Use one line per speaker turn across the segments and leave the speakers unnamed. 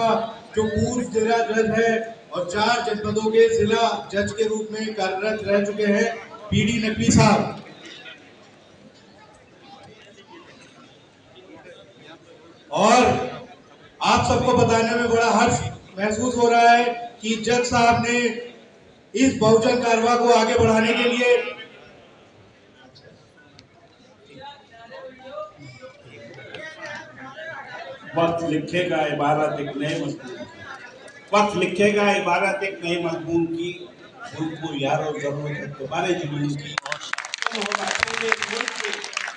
का जो पूर्व जिला जज है और 4 जनपदों के जिला जज के रूप में कार्यरत रह चुके हैं पीडी नकवी साहब। और आप सबको बताने में बड़ा हर्ष महसूस हो रहा है कि जज साहब ने इस बहुजन कारवां को आगे बढ़ाने के लिए
वक्त लिखेगा इबारत एक नए मजमून, वक्त लिखेगा इबारत एक नए मजमून की, उनको यारो जरूरत है तुम्हारे जुनून की,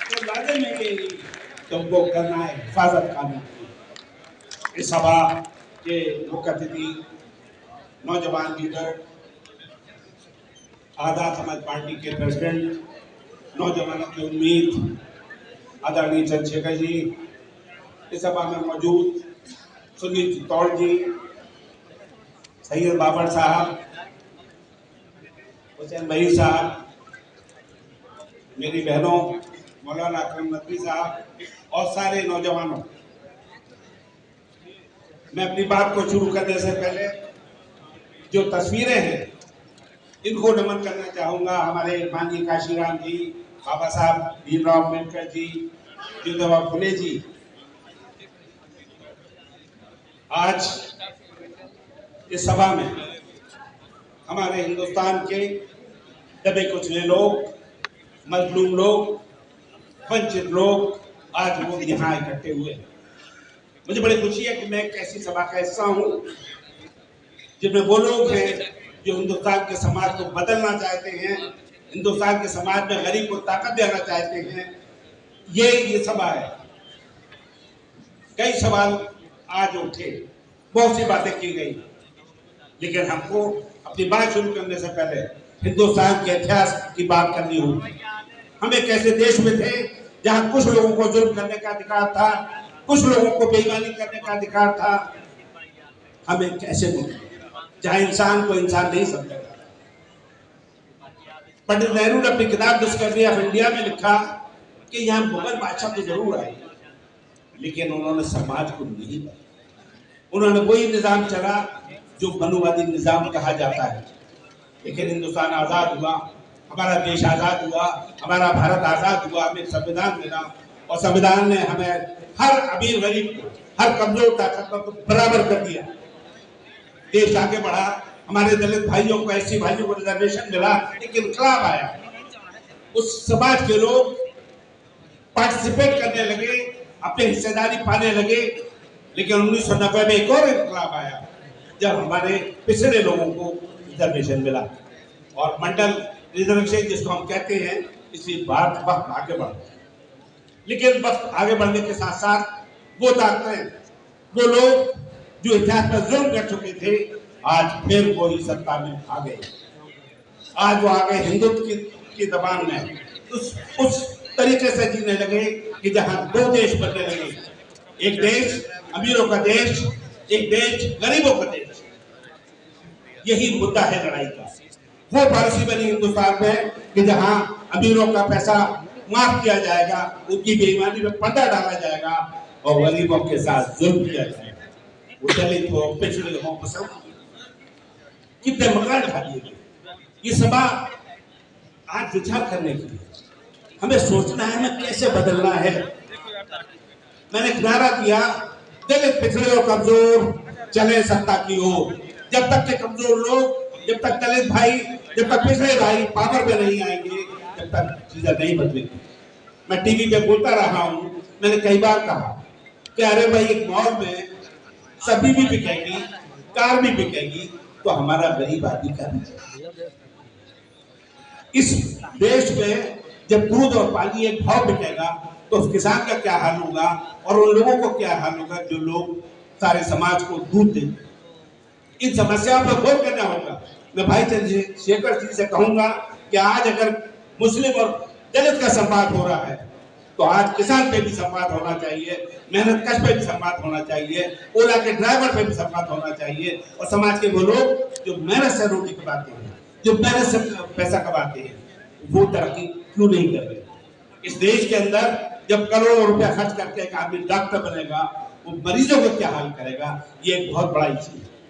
तो लादे में तुमको करना है हिफाजत कानून की। इस सभा के मुख्य अतिथि नौजवान लीडर, आजाद समाज पार्टी के प्रेसिडेंट, नौजवानों की उम्मीद आदरणीय चंद्रशेखर जी, इस सभा में मौजूद सुनील चित्तौड़ जी, सैयद बाबर साहब, हुसैन भाई साहब, मेरी बहनों मौलाना अकरम नकवी साहब और सारे नौजवानों, मैं अपनी बात को शुरू करने से पहले जो तस्वीरें हैं इनको नमन करना चाहूंगा। हमारे माननीय काशीराम जी, बाबा साहब भीमराव अम्बेडकर जी, ज्योतिबा फुले जी। आज इस सभा में हमारे हिंदुस्तान के दबे कुचले लोग, मजलूम लोग, वंचित लोग आज वो यहाँ इकट्ठे हुए हैं। मुझे बड़ी खुशी है कि मैं एक ऐसी सभा का हिस्सा हूँ जिसमें वो लोग हैं जो हिंदुस्तान के समाज को बदलना चाहते हैं, हिंदुस्तान के समाज में गरीब को ताकत देना चाहते हैं। ये सभा है। कई सवाल आज उठे, बहुत सी बातें की गई, लेकिन हमको अपनी बात शुरू करने से पहले हिंदुस्तान के इतिहास की बात करनी होगी। हम एक ऐसे देश में थे जहां कुछ लोगों को जुल्म करने का अधिकार था, कुछ लोगों को बेईमानी करने का अधिकार था। हम एक ऐसे मुल्क जहां इंसान को इंसान नहीं समझा। पंडित नेहरू ने अपनी किताब डिस्कवरी ऑफ इंडिया में लिखा कि यहाँ मुगल बादशाह तो जरूर आए, लेकिन उन्होंने समाज को नहीं बदला। उन्होंने वही निजाम चला जो मनुवादी निजाम कहा जाता है। लेकिन हिंदुस्तान आजाद हुआ, हमारा देश आजाद हुआ, हमारा भारत आजाद हुआ, हमें संविधान मिला और संविधान ने हमें हर अमीर गरीब को, हर कमजोर ताकतवर को बराबर कर दिया। देश आगे बढ़ा, हमारे दलित भाइयों को, ऐसी भाइयों को रिजर्वेशन मिला, एक इनकलाब आया। उस समाज के लोग पार्टिसिपेट करने लगे, अपनी हिस्सेदारी पाने लगे। लेकिन 1990 में एक और इनकलाब आया जब हमारे पिछड़े लोगों को रिजर्वेशन मिला और मंडल रिजर्वेशन जिसको हम कहते हैं, इसी बात वक्त आगे बढ़। लेकिन वक्त आगे बढ़ने के साथ साथ वो ताकतें, वो लोग जो इतिहास में जुल्म कर चुके थे, आज फिर वही सत्ता में आ गए। आज वो आ गए हिंदुत्व की दबान में, उस तरीके से जीने लगे कि जहां 2 देश बनने लगे, एक देश अमीरों का देश, एक देश गरीबों का देश। यही मुद्दा है लड़ाई का। वो पॉलिसी बनी हिंदुस्तान में कि जहां अमीरों का पैसा माफ किया जाएगा, उनकी बेईमानी में पर्दा डाला जाएगा और गरीबों के साथ जुल्म किया जाएगा। वो दलित हो, पिछड़े हो, मुसलमान, कितने मकान खा लिए। ये सभा आज विचार करने के लिए हमें सोचना है हमें कैसे बदलना है। मैंने नारा दिया, दलित पिछड़े और कमजोर चले सत्ता की ओर। जब तक के कमजोर लोग, जब तक दलित भाई, जब तक पिछड़े भाई पावर में नहीं आएंगे, जब तक चीजें नहीं बदलेंगी। मैं टीवी पे बोलता रहा हूँ, मैंने कई बार कहा कि अरे भाई एक मॉल में सब्जी भी बिकेगी, कार भी बिकेगी, तो हमारा गरीब आदमी क्या बिकेगा? इस देश में जब दूध और पानी एक भाव बिकेगा तो उस किसान का क्या हाल होगा और उन लोगों को क्या हाल होगा जो लोग सारे समाज को दूध देते। इन समस्याओं पर गौर करना होगा। मैं भाई चंद्रशेखर जी से कहूंगा कि आज अगर मुस्लिम और दलित का संवाद हो रहा है तो आज किसान पे भी संवाद होना चाहिए, मेहनत कश पे भी संवाद होना चाहिए, ओला के ड्राइवर पे भी संवाद होना चाहिए। और समाज के वो लोग जो मेहनत से रोटी कमाते हैं, जो मेहनत से पैसा कमाते हैं, वो तरक्की क्यों नहीं कर रहे? इस देश के अंदर जब करोड़ों रुपया खर्च करके एक आदमी डॉक्टर बनेगा, वो मरीजों का क्या हाल करेगा, ये एक बहुत बड़ा इशू है।